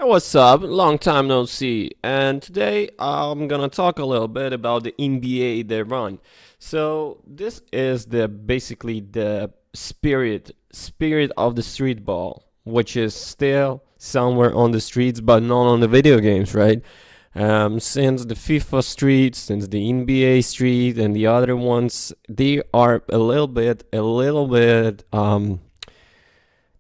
What's up? Long time no see. And today I'm gonna talk a little bit about the NBA they run. So this is the basically the spirit of the street ball, which is still somewhere on the streets but not on the video games, right? Since the FIFA Street, since the NBA Street, and the other ones, they are a little bit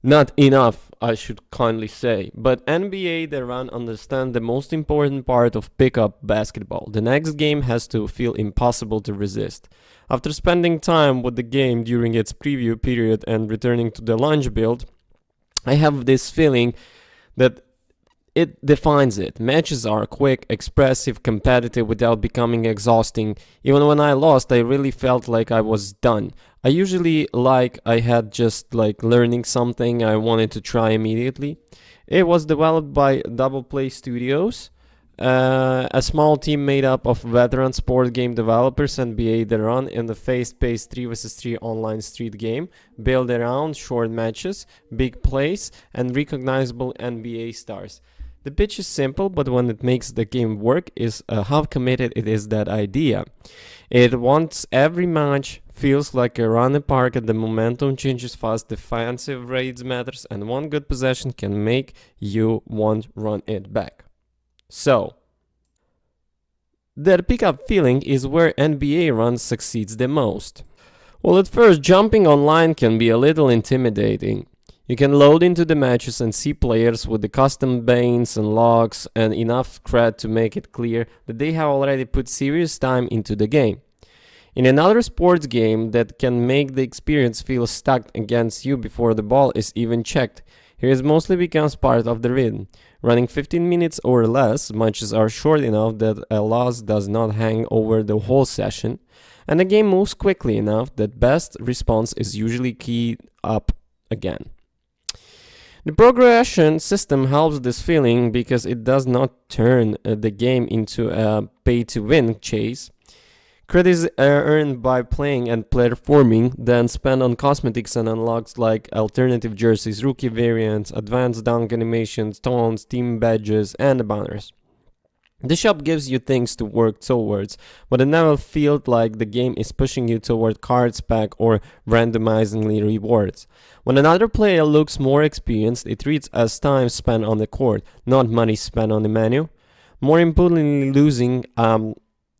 not enough, I should kindly say. But NBA they run understand the most important part of pickup basketball. The next game has to feel impossible to resist. After spending time with the game during its preview period and returning to the launch build, I have this feeling that it defines it. Matches are quick, expressive, competitive without becoming exhausting. Even when I lost, I really felt like I was done. I usually like I had just like learning something I wanted to try immediately. It was developed by Double Play Studios, a small team made up of veteran sport game developers and BA that run in the fast-paced 3 vs 3 online street game, built around short matches, big plays, and recognizable NBA stars. The pitch is simple, but when it makes the game work is how committed it is that idea. It wants every match feels like a run apart and the momentum changes fast, defensive raids matters, and one good possession can make you want run it back. So, that pickup feeling is where NBA Run succeeds the most. Well, at first, jumping online can be a little intimidating. You can load into the matches and see players with the custom banes and logs and enough cred to make it clear that they have already put serious time into the game. In another sports game that can make the experience feel stuck against you before the ball is even checked, here mostly becomes part of the rhythm. Running 15 minutes or less, matches are short enough that a loss does not hang over the whole session, and the game moves quickly enough that best response is usually keyed up again. The progression system helps this feeling because it does not turn the game into a pay-to-win chase. Credits are earned by playing and performing, then spent on cosmetics and unlocks like alternative jerseys, rookie variants, advanced dunk animations, tones, team badges, and banners. The shop gives you things to work towards, but it never feels like the game is pushing you toward cards pack or randomizingly rewards. When another player looks more experienced, it reads as time spent on the court, not money spent on the menu. More importantly, losing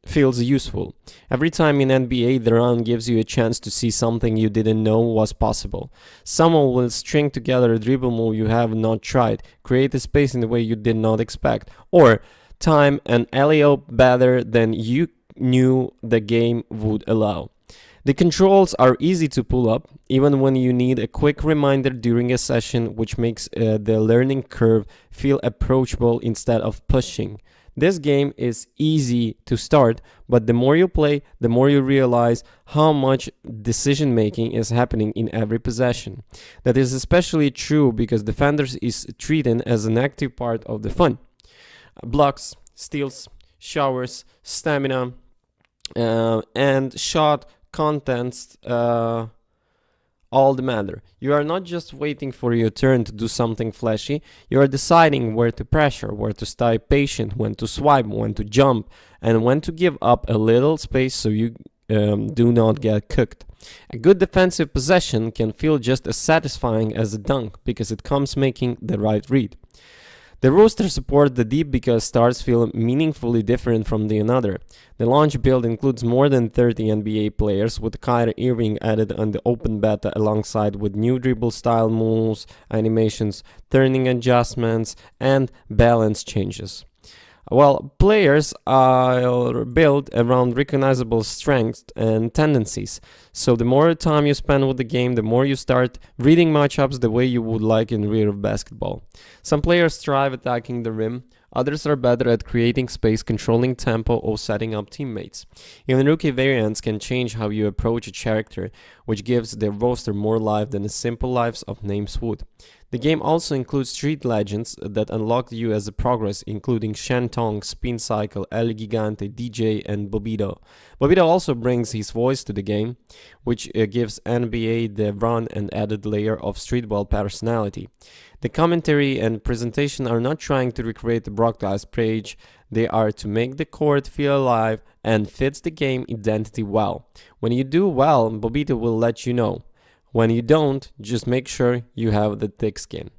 feels useful. Every time in NBA, the round gives you a chance to see something you didn't know was possible. Someone will string together a dribble move you have not tried, create a space in the way you did not expect, or time an alley-oop better than you knew the game would allow. The controls are easy to pull up, even when you need a quick reminder during a session, which makes the learning curve feel approachable instead of pushing. This game is easy to start, but the more you play, the more you realize how much decision making is happening in every possession. That is especially true because defenders is treated as an active part of the fun. Blocks, steals, showers, stamina, and shot contents all the matter. You are not just waiting for your turn to do something flashy, you are deciding where to pressure, where to stay patient, when to swipe, when to jump, and when to give up a little space so you do not get cooked. A good defensive possession can feel just as satisfying as a dunk because it comes making the right read. The roster supports the deep because stars feel meaningfully different from the another. The launch build includes more than 30 NBA players, with Kyrie Irving added on the open beta alongside with new dribble style moves, animations, turning adjustments, and balance changes. Well, players are built around recognizable strengths and tendencies. So the more time you spend with the game, the more you start reading matchups the way you would like in real basketball. Some players thrive attacking the rim, others are better at creating space, controlling tempo, or setting up teammates. Even rookie variants can change how you approach a character, which gives the roster more life than the simple lives of names would. The game also includes street legends that unlock you as a progress, including Shen Tong, Spin Cycle, El Gigante, DJ, and Bobito. Bobito also brings his voice to the game, which gives NBA the run and added layer of streetball personality. The commentary and presentation are not trying to recreate the broadcast page, they are to make the court feel alive and fits the game identity well. When you do well, Bobito will let you know. When you don't, just make sure you have the thick skin.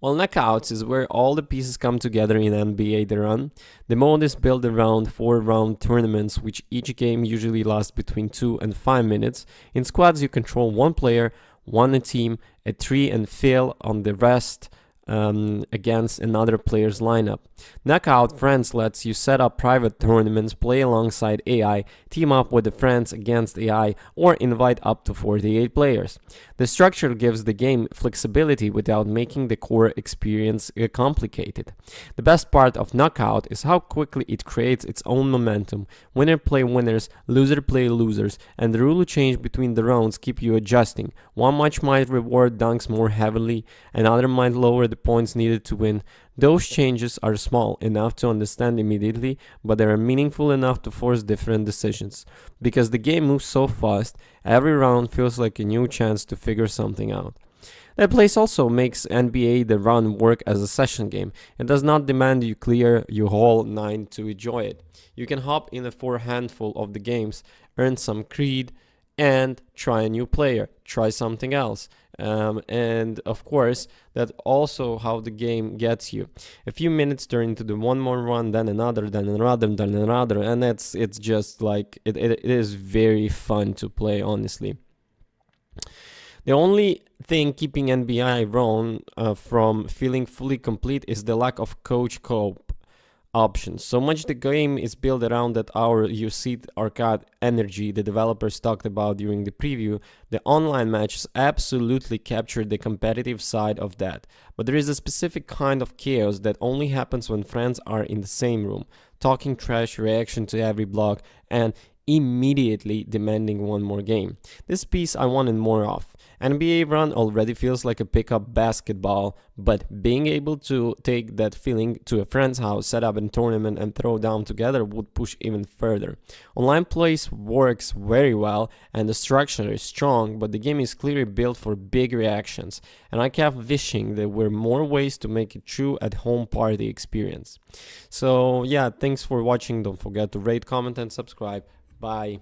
While knockouts is where all the pieces come together in NBA The Run. The mode is built around 4-round tournaments, which each game usually lasts between 2 and 5 minutes. In squads, you control one player, one a team, a 3 and fail on the rest against another player's lineup. Knockout Friends lets you set up private tournaments, play alongside AI, team up with the friends against AI, or invite up to 48 players. The structure gives the game flexibility without making the core experience complicated. The best part of Knockout is how quickly it creates its own momentum. Winner play winners, loser play losers, and the rule change between the rounds keep you adjusting. One match might reward dunks more heavily, another might lower the points needed to win. Those changes are small enough to understand immediately, but they are meaningful enough to force different decisions. Because the game moves so fast, every round feels like a new chance to figure something out. That place also makes NBA The Run work as a session game. It does not demand you clear your whole 9 to enjoy it. You can hop in for a handful of the games, earn some creed, and try a new player, try something else. And of course, that's also how the game gets you. A few minutes turn into the one more run, then another, and it's just like it is very fun to play, honestly. The only thing keeping NBA Run from feeling fully complete is the lack of coach co-op options. So much the game is built around that our UC arcade energy the developers talked about during the preview. The online matches absolutely captured the competitive side of that. But there is a specific kind of chaos that only happens when friends are in the same room, talking trash, reaction to every block, and immediately demanding one more game. This piece I wanted more of. NBA Run already feels like a pickup basketball, but being able to take that feeling to a friend's house, set up a tournament, and throw down together would push even further. Online play works very well, and the structure is strong, but the game is clearly built for big reactions, and I kept wishing there were more ways to make it true at-home party experience. So yeah, thanks for watching. Don't forget to rate, comment, and subscribe. Bye.